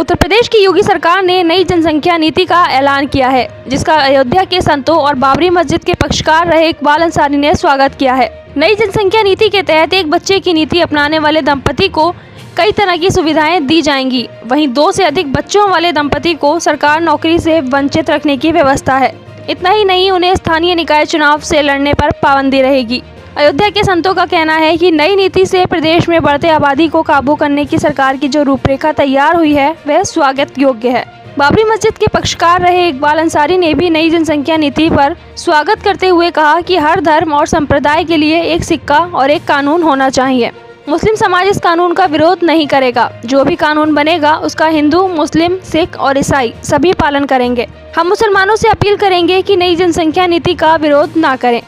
उत्तर प्रदेश की योगी सरकार ने नई जनसंख्या नीति का ऐलान किया है, जिसका अयोध्या के संतों और बाबरी मस्जिद के पक्षकार रहे इकबाल अंसारी ने स्वागत किया है। नई जनसंख्या नीति के तहत एक बच्चे की नीति अपनाने वाले दंपति को कई तरह की सुविधाएं दी जाएंगी। वहीं 2 से अधिक बच्चों वाले दंपति को सरकार नौकरी से वंचित रखने की व्यवस्था है। इतना ही नहीं, उन्हें स्थानीय निकाय चुनाव से लड़ने पर पाबंदी रहेगी। अयोध्या के संतों का कहना है कि नई नीति से प्रदेश में बढ़ते आबादी को काबू करने की सरकार की जो रूपरेखा तैयार हुई है वह स्वागत योग्य है। बाबरी मस्जिद के पक्षकार रहे इकबाल अंसारी ने भी नई जनसंख्या नीति पर स्वागत करते हुए कहा कि हर धर्म और संप्रदाय के लिए एक सिक्का और एक कानून होना चाहिए। मुस्लिम समाज इस कानून का विरोध नहीं करेगा। जो भी कानून बनेगा उसका हिंदू, मुस्लिम, सिख और ईसाई सभी पालन करेंगे। हम मुसलमानों से अपील करेंगे कि नई जनसंख्या नीति का विरोध ना करें।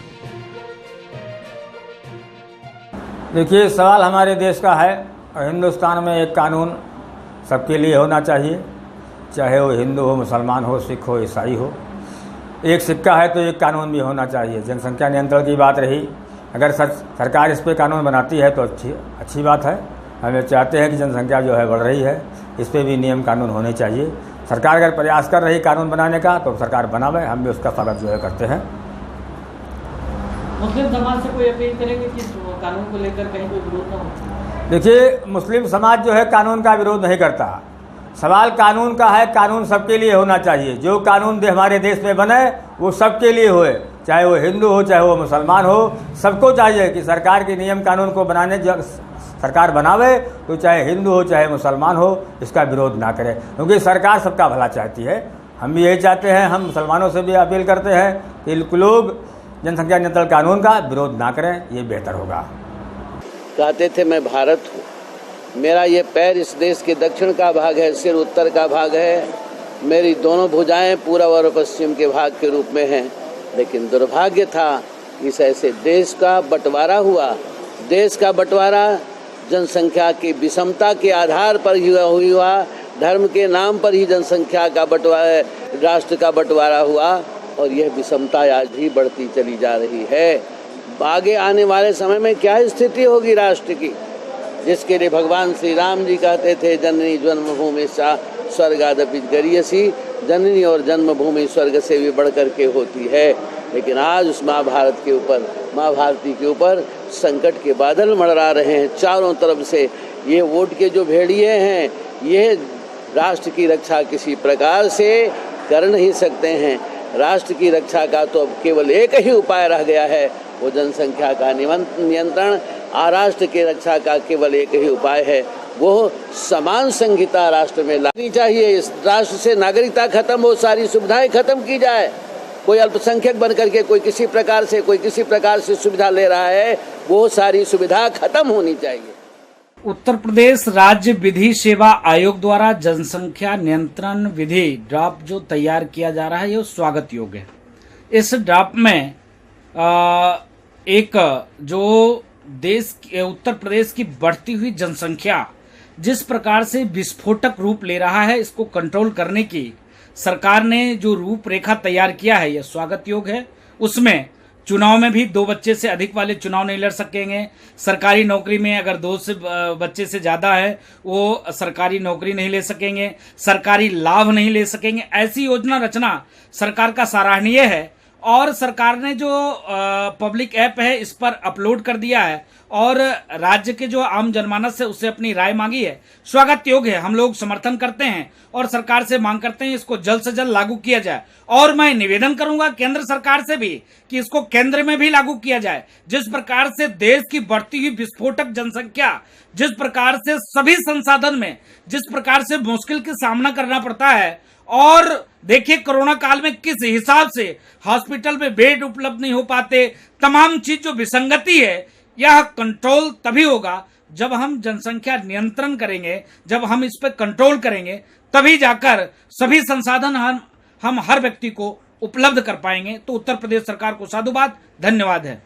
देखिए, सवाल हमारे देश का है और हिंदुस्तान में एक कानून सबके लिए होना चाहिए, चाहे वो हिंदू हो, मुसलमान हो, सिख हो, ईसाई हो। एक सिक्का है तो एक कानून भी होना चाहिए। जनसंख्या नियंत्रण की बात रही, अगर सरकार इस पे कानून बनाती है तो अच्छी बात है। हम चाहते हैं कि जनसंख्या जो है बढ़ रही है, इस पे भी नियम कानून होने चाहिए। सरकार अगर प्रयास कर रही कानून बनाने का तो सरकार बनावे, हम भी उसका स्वागत जो है करते हैं। मुस्लिम समाज से कोई अपील करेंगे कि कानून को लेकर कहीं कोई विरोध ना हो? देखिए, मुस्लिम समाज जो है कानून का विरोध नहीं करता। सवाल कानून का है, कानून सबके लिए होना चाहिए। जो कानून हमारे देश में बने वो सबके लिए होए, चाहे वो हिंदू हो, चाहे वो मुसलमान हो। सबको चाहिए कि सरकार के नियम कानून को बनाने सरकार बनावे, तो चाहे हिंदू हो चाहे मुसलमान हो, इसका विरोध ना करे, क्योंकि सरकार सबका भला चाहती है। हम भी यही चाहते हैं। हम मुसलमानों से भी अपील करते हैं कि लोग जनसंख्या नियंत्रण कानून का विरोध ना करें, ये बेहतर होगा। कहते थे मैं भारत हूँ, मेरा ये पैर इस देश के दक्षिण का भाग है, सिर उत्तर का भाग है, मेरी दोनों भुजाएं पूर्व और पश्चिम के भाग के रूप में हैं। लेकिन दुर्भाग्य था इस ऐसे देश का बंटवारा हुआ। देश का बंटवारा जनसंख्या की विषमता के आधार पर हुआ। धर्म के नाम पर ही जनसंख्या का बंटवारा, राष्ट्र का बंटवारा हुआ और यह विषमता आज भी बढ़ती चली जा रही है। आगे आने वाले समय में क्या स्थिति होगी राष्ट्र की, जिसके लिए भगवान श्री राम जी कहते थे जननी जन्मभूमि स्वर्गादपि गरीयसी, जननी और जन्मभूमि स्वर्ग से भी बढ़ कर के होती है। लेकिन आज उस महाभारत के ऊपर, माँ भारती के ऊपर संकट के बादल मंडरा रहे हैं चारों तरफ से। ये वोट के जो भेड़िए हैं, ये राष्ट्र की रक्षा किसी प्रकार से कर नहीं सकते हैं। राष्ट्र की रक्षा का तो अब केवल एक ही उपाय रह गया है, वो जनसंख्या का नियंत्रण। राष्ट्र की रक्षा का केवल एक ही उपाय है, वो समान संहिता राष्ट्र में लानी चाहिए। इस राष्ट्र से नागरिकता खत्म हो, सारी सुविधाएं खत्म की जाए। कोई अल्पसंख्यक बन करके कोई किसी प्रकार से सुविधा ले रहा है, वो सारी सुविधा खत्म होनी चाहिए। उत्तर प्रदेश राज्य विधि सेवा आयोग द्वारा जनसंख्या नियंत्रण विधि ड्राफ्ट जो तैयार किया जा रहा है, ये स्वागत योग्य है। इस ड्राफ्ट में एक जो उत्तर प्रदेश की बढ़ती हुई जनसंख्या जिस प्रकार से विस्फोटक रूप ले रहा है, इसको कंट्रोल करने की सरकार ने जो रूपरेखा तैयार किया है, यह स्वागत योग्य है। उसमें चुनाव में भी 2 बच्चे से अधिक वाले चुनाव नहीं लड़ सकेंगे। सरकारी नौकरी में अगर 2 बच्चे से ज्यादा है वो सरकारी नौकरी नहीं ले सकेंगे, सरकारी लाभ नहीं ले सकेंगे। ऐसी योजना रचना सरकार का सराहनीय है और सरकार ने जो पब्लिक ऐप है इस पर अपलोड कर दिया है और राज्य के जो आम जनमानस है उससे अपनी राय मांगी है। स्वागत योग्य है, हम लोग समर्थन करते हैं और सरकार से मांग करते हैं इसको जल्द से जल्द लागू किया जाए। और मैं निवेदन करूंगा केंद्र सरकार से भी कि इसको केंद्र में भी लागू किया जाए। जिस प्रकार से देश की बढ़ती हुई विस्फोटक जनसंख्या, जिस प्रकार से सभी संसाधन में जिस प्रकार से मुश्किल का सामना करना पड़ता है, और देखिए कोरोना काल में किस हिसाब से हॉस्पिटल में बेड उपलब्ध नहीं हो पाते, तमाम चीज जो विसंगति है, यह कंट्रोल तभी होगा जब हम जनसंख्या नियंत्रण करेंगे, जब हम इस पर कंट्रोल करेंगे, तभी जाकर सभी संसाधन हम हर व्यक्ति को उपलब्ध कर पाएंगे। तो उत्तर प्रदेश सरकार को साधुवाद, धन्यवाद है।